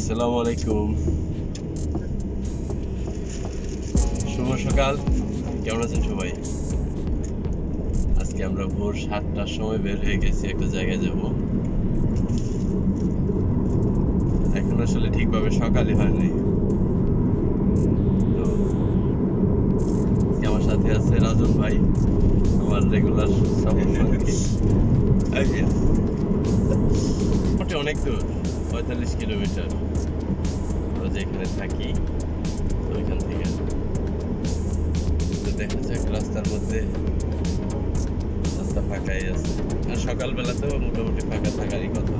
আসসালামু আলাইকুম, শুভ সকাল। কেমন আছেন সবাই? আজকে আমরা ভোর 7টার সময় বের হয়ে গেছি, একটা জায়গায় যাব। এখন আসলে ঠিকভাবে সকালে হয় নাই। তো আমার সাথে আছে রাজন ভাই, আমার রেগুলার সহকর্মী। অনেক দূর, 45 কিলোমিটার আমরা যেখানে থাকি ওইখান থেকে। দেখা যাক, রাস্তার মধ্যে রাস্তা ফাঁকাই আছে, আর সকালবেলাতেও মোটামুটি ফাঁকা থাকারই কথা।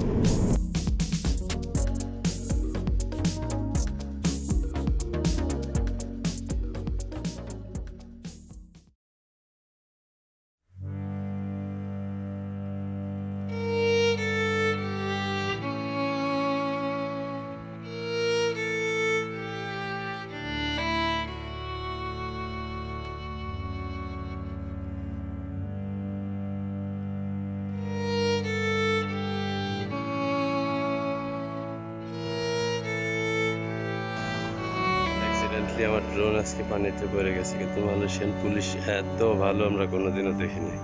আমার ড্রোন আজকে পানিতে পড়ে গেছে, কিন্তু মালয়েশিয়ান পুলিশ এত ভালো আমরা কোনোদিনও দেখিনি।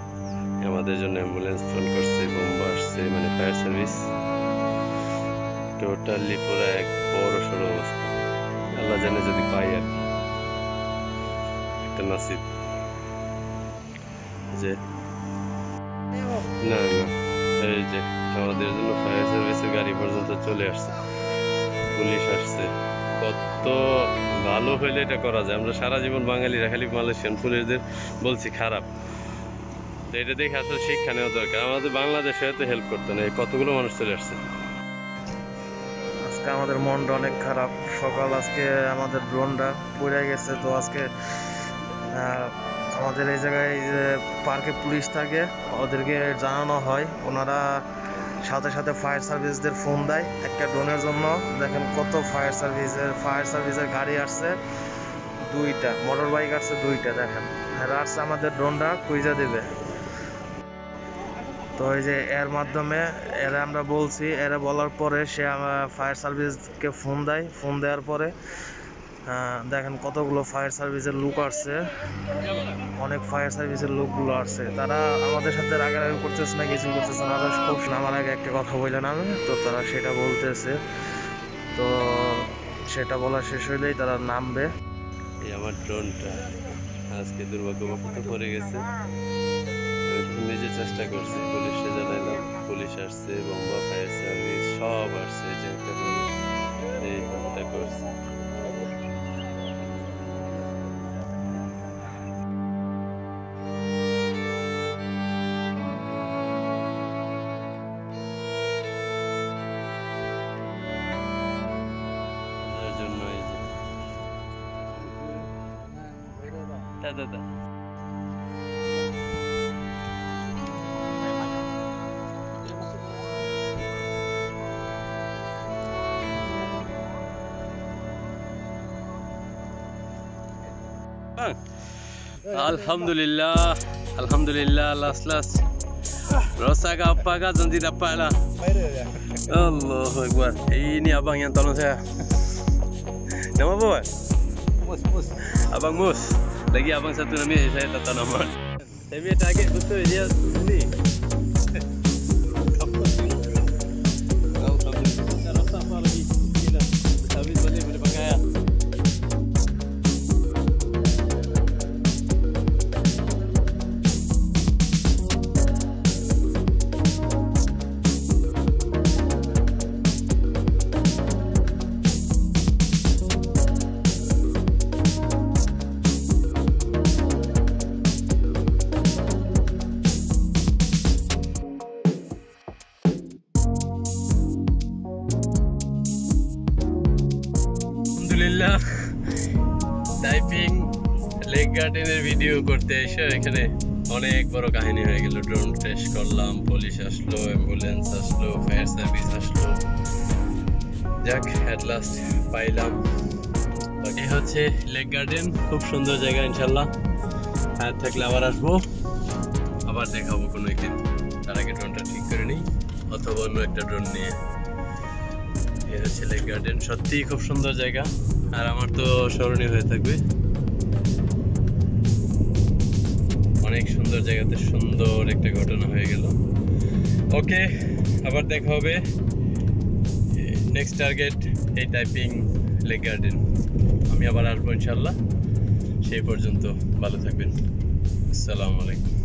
আমাদের জন্য অ্যাম্বুলেন্স ফোন করছে, বোম্বা আসছে, মানে ফায়ার সার্ভিস। টোটালি পুরো এক বড় সড়ো অবস্থা। আল্লাহ জানে যদি পাই আর একটা নসিব। যে না না, এই যে আমাদের জন্য ফায়ার সার্ভিসের গাড়ি পর্যন্ত চলে আসছে, পুলিশ আসছে। কত ভালো হইলে এটা করা যায়। আমরা সারা জীবন বাঙালিরা খালি মালয়েশিয়ান পুলিশদের বলছি খারাপ, তো এটা দেখে আসলে শিক্ষা নেওয়া দরকার। আমাদের বাংলাদেশে এত হেল্প করতে না, কতগুলো মানুষ চলে আসছে। আজকে আমাদের মনটা অনেক খারাপ। সকাল আজকে আমাদের ড্রোনটা পড়ে গেছে। তো আজকে আমাদের এই জায়গায় যে পার্কে পুলিশ থাকে, ওদেরকে জানানো হয়, ওনারা সাথে সাথে ফায়ার সার্ভিসদের ফোন দেয় একটা ড্রোনের জন্য। দেখেন কত ফায়ার সার্ভিসের গাড়ি আসছে, 2টা মোটর বাইক আসছে, 2টা। দেখেন এরা আসছে আমাদের ড্রোনটা খুঁজে দেবে। তো এই যে এর মাধ্যমে এরা আমরা বলছি, এরা বলার পরে সে ফায়ার সার্ভিসকে ফোন দেয়। ফোন দেওয়ার পরে দেখেন কতগুলো ফায়ার সার্ভিসের লোক আসছে, অনেক ফায়ার সার্ভিসের লোকগুলো আসছে। তারা আমাদের সাথে রাগারাগি করতেছে না, কিছু করতেছে না। খুব নামার আগে একটা কথা বললেন আমি, তো তারা সেটা বলতেছে। তো সেটা বলা শেষ হইলেই তারা নামবে। এই আমার ড্রোনটা আজকে দুর্ভাগ্যবশত পড়ে গেছে। নিজে চেষ্টা করছি, পুলিশে জানাইলাম, পুলিশ আসছে, বোম্বা ফায়ার সার্ভিস সব আসছে, যে এই কাজটা করছে। দাদা Alhamdulillah, Alhamdulillah, las Rosaga apaga janji dapat lah. Allahu Akbar. Ini abang yang tolong saya. Nama apa? Mus. Abang Mus. Lagi abang satu namanya saya tak tahu nama. Saya punya target betul dia ini. Alhamdulillah. Rasa apa lagi? Gila. Habis boleh pakai ya. আলহামদুলিল্লাহ, typing lake গার্ডেনের video করতে এসে এখানে অনেক বড় কাহিনী হয়ে গেল। ড্রোন টেস্ট করলাম, পুলিশ আসলো, অ্যাম্বুলেন্স আসলো, ফায়ার সার্ভিস আসলো। যাক, অ্যাট লাস্ট পাইলাম। এই হচ্ছে লেক গার্ডেন, খুব সুন্দর জায়গা। ইনশাল্লাহ হায়াত থাকলে আবার আসবো, আবার দেখাবো কোনো একদিন। তার আগে ড্রোনটা ঠিক করে নিই, অথবা অন্য একটা ড্রোন নিয়ে। এই হচ্ছে লেক গার্ডেন, সত্যিই খুব সুন্দর জায়গা, আর আমার তো স্মরণীয় হয়ে থাকবে। অনেক সুন্দর জায়গাতে সুন্দর একটা ঘটনা হয়ে গেল। ওকে, আবার দেখা হবে। নেক্সট টার্গেট এই টাইপিং লেক গার্ডেন। আমি আবার আসবো ইনশাল্লাহ। সেই পর্যন্ত ভালো থাকবেন। আসসালামু আলাইকুম।